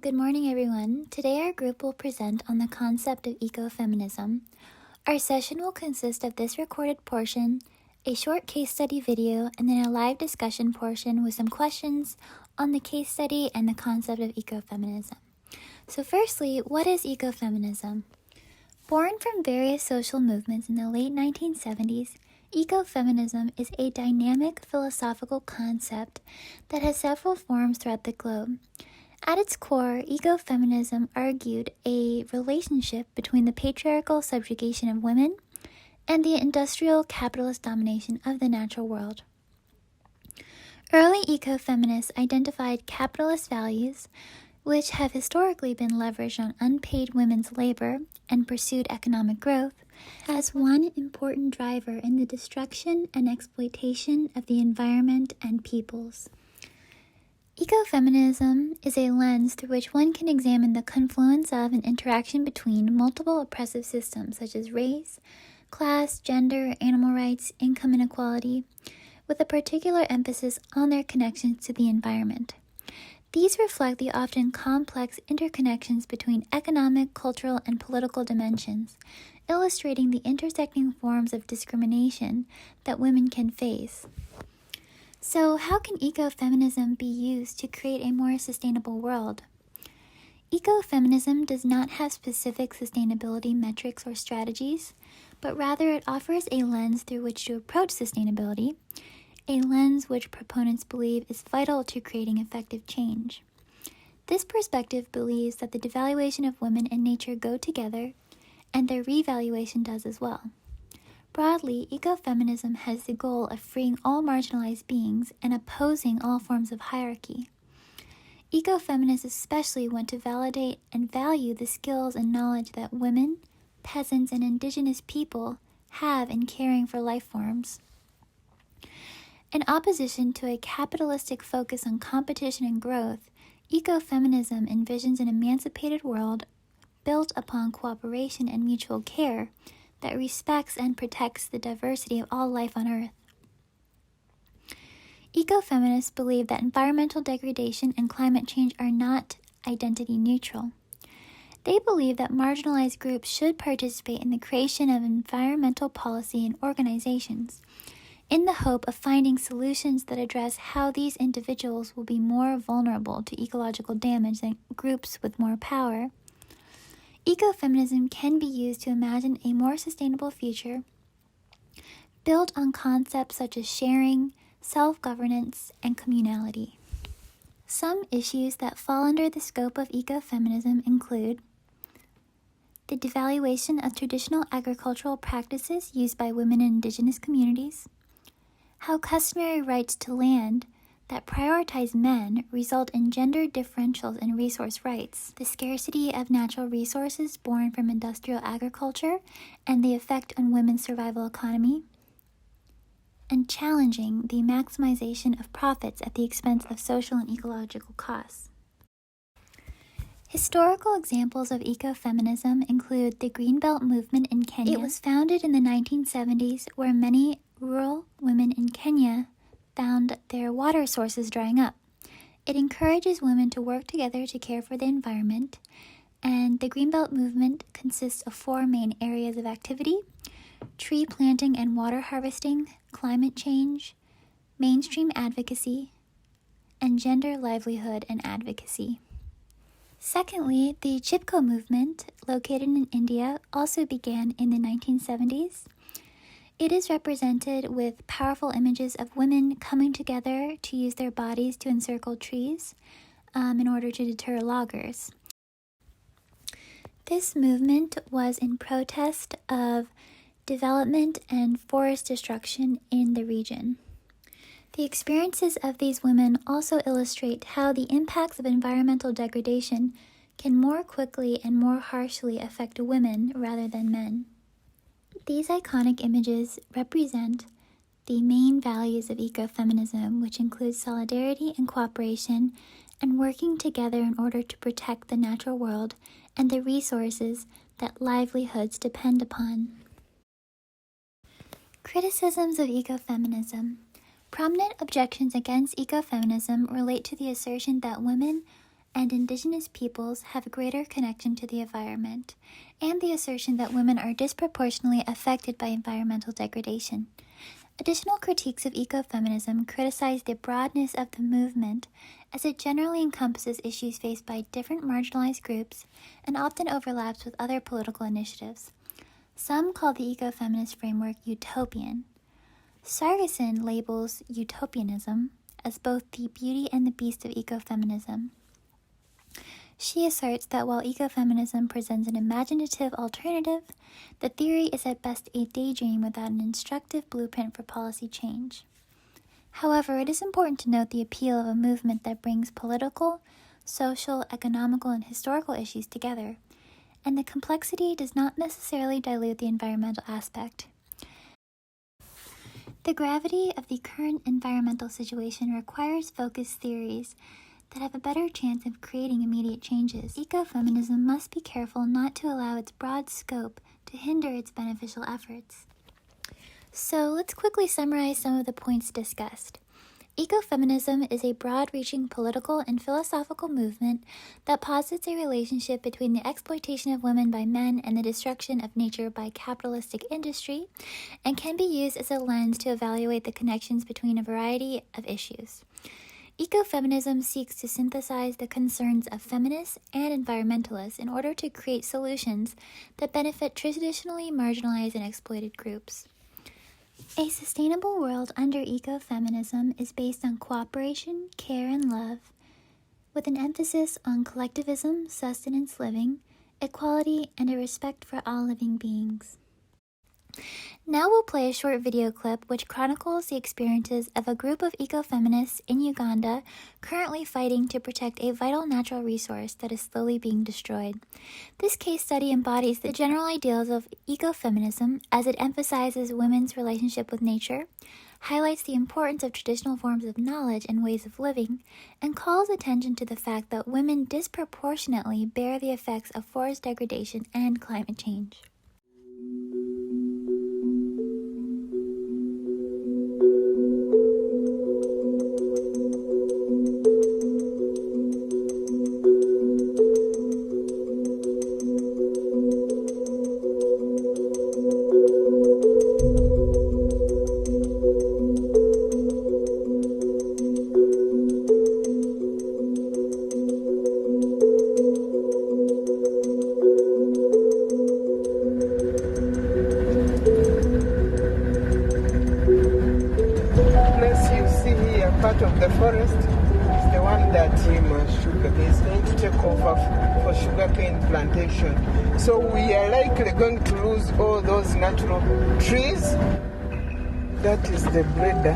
Good morning everyone. Today our group will present on the concept of ecofeminism. Our session will consist of this recorded portion, a short case study video, and then a live discussion portion with some questions on the case study and the concept of ecofeminism. So firstly, what is ecofeminism? Born from various social movements in the late 1970s, ecofeminism is a dynamic philosophical concept that has several forms throughout the globe. At its core, ecofeminism argued a relationship between the patriarchal subjugation of women and the industrial capitalist domination of the natural world. Early ecofeminists identified capitalist values, which have historically been leveraged on unpaid women's labor and pursued economic growth, as one important driver in the destruction and exploitation of the environment and peoples. Ecofeminism is a lens through which one can examine the confluence of and interaction between multiple oppressive systems such as race, class, gender, animal rights, income inequality, with a particular emphasis on their connections to the environment. These reflect the often complex interconnections between economic, cultural, and political dimensions, illustrating the intersecting forms of discrimination that women can face. So, how can ecofeminism be used to create a more sustainable world? Ecofeminism does not have specific sustainability metrics or strategies, but rather it offers a lens through which to approach sustainability, a lens which proponents believe is vital to creating effective change. This perspective believes that the devaluation of women and nature go together, and their revaluation does as well. Broadly, ecofeminism has the goal of freeing all marginalized beings and opposing all forms of hierarchy. Ecofeminists especially want to validate and value the skills and knowledge that women, peasants, and indigenous people have in caring for life forms. In opposition to a capitalistic focus on competition and growth, ecofeminism envisions an emancipated world built upon cooperation and mutual care that respects and protects the diversity of all life on Earth. Ecofeminists believe that environmental degradation and climate change are not identity neutral. They believe that marginalized groups should participate in the creation of environmental policy and organizations, in the hope of finding solutions that address how these individuals will be more vulnerable to ecological damage than groups with more power. Ecofeminism can be used to imagine a more sustainable future built on concepts such as sharing, self-governance, and communality. Some issues that fall under the scope of ecofeminism include the devaluation of traditional agricultural practices used by women in indigenous communities, how customary rights to land that prioritize men result in gender differentials in resource rights, the scarcity of natural resources born from industrial agriculture and the effect on women's survival economy, and challenging the maximization of profits at the expense of social and ecological costs. Historical examples of ecofeminism include the Greenbelt movement in Kenya. It was founded in the 1970s, where many rural women in Kenya found their water sources drying up. It encourages women to work together to care for the environment, and the Greenbelt movement consists of 4 main areas of activity: tree planting and water harvesting, climate change, mainstream advocacy, and gender livelihood and advocacy. Secondly, the Chipko movement, located in India, also began in the 1970s. It is represented with powerful images of women coming together to use their bodies to encircle trees in order to deter loggers. This movement was in protest of development and forest destruction in the region. The experiences of these women also illustrate how the impacts of environmental degradation can more quickly and more harshly affect women rather than men. These iconic images represent the main values of ecofeminism, which include solidarity and cooperation, and working together in order to protect the natural world and the resources that livelihoods depend upon. Criticisms of ecofeminism. Prominent objections against ecofeminism relate to the assertion that women and indigenous peoples have a greater connection to the environment, and the assertion that women are disproportionately affected by environmental degradation. Additional critiques of ecofeminism criticize the broadness of the movement, as it generally encompasses issues faced by different marginalized groups and often overlaps with other political initiatives. Some call the ecofeminist framework utopian. Sargison labels utopianism as both the beauty and the beast of ecofeminism. She asserts that while ecofeminism presents an imaginative alternative, the theory is at best a daydream without an instructive blueprint for policy change. However, it is important to note the appeal of a movement that brings political, social, economical, and historical issues together, and the complexity does not necessarily dilute the environmental aspect. The gravity of the current environmental situation requires focused theories that have a better chance of creating immediate changes. Ecofeminism must be careful not to allow its broad scope to hinder its beneficial efforts. So let's quickly summarize some of the points discussed. Ecofeminism is a broad-reaching political and philosophical movement that posits a relationship between the exploitation of women by men and the destruction of nature by capitalistic industry, and can be used as a lens to evaluate the connections between a variety of issues. Ecofeminism seeks to synthesize the concerns of feminists and environmentalists in order to create solutions that benefit traditionally marginalized and exploited groups. A sustainable world under ecofeminism is based on cooperation, care, and love, with an emphasis on collectivism, sustenance living, equality, and a respect for all living beings. Now we'll play a short video clip which chronicles the experiences of a group of ecofeminists in Uganda currently fighting to protect a vital natural resource that is slowly being destroyed. This case study embodies the general ideals of ecofeminism as it emphasizes women's relationship with nature, highlights the importance of traditional forms of knowledge and ways of living, and calls attention to the fact that women disproportionately bear the effects of forest degradation and climate change. Part of the forest is the one that sugar is going to take over for sugarcane plantation. So we are likely going to lose all those natural trees. That is the breeder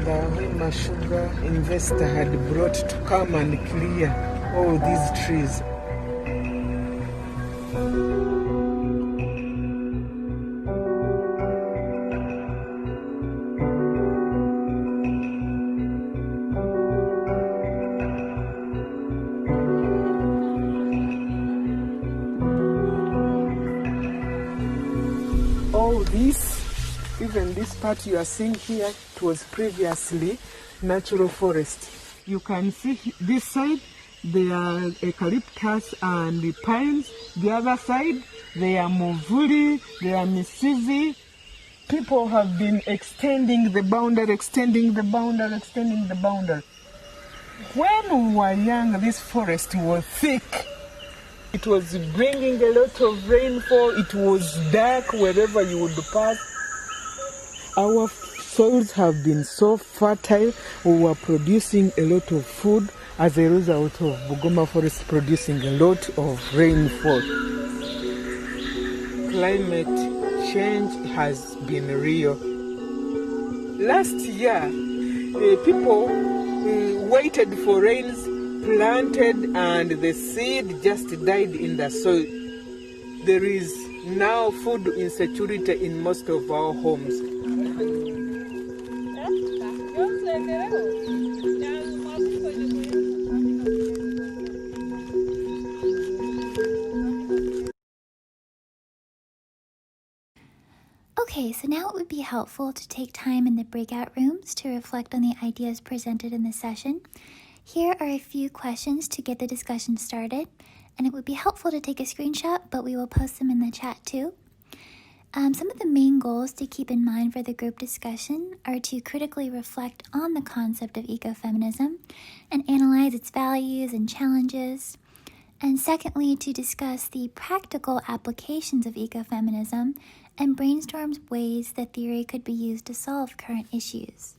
the Wima sugar investor had brought to come and clear all these trees. Even this part you are seeing here, it was previously natural forest. You can see this side, there are eucalyptus and the pines. The other side, there are movuli, there are misizi. People have been extending the boundary. When we were young, this forest was thick. It was bringing a lot of rainfall. It was dark wherever you would pass. Our soils have been so fertile. We were producing a lot of food as a result of Bugoma forest producing a lot of rainfall. Climate change has been real. Last year, people waited for rains, planted, and the seed just died in the soil. There is now food insecurity in most of our homes. Okay, so now it would be helpful to take time in the breakout rooms to reflect on the ideas presented in the session. Here are a few questions to get the discussion started, and it would be helpful to take a screenshot, but we will post them in the chat too. Some of the main goals to keep in mind for the group discussion are to critically reflect on the concept of ecofeminism and analyze its values and challenges. And secondly, to discuss the practical applications of ecofeminism and brainstorm ways the theory could be used to solve current issues.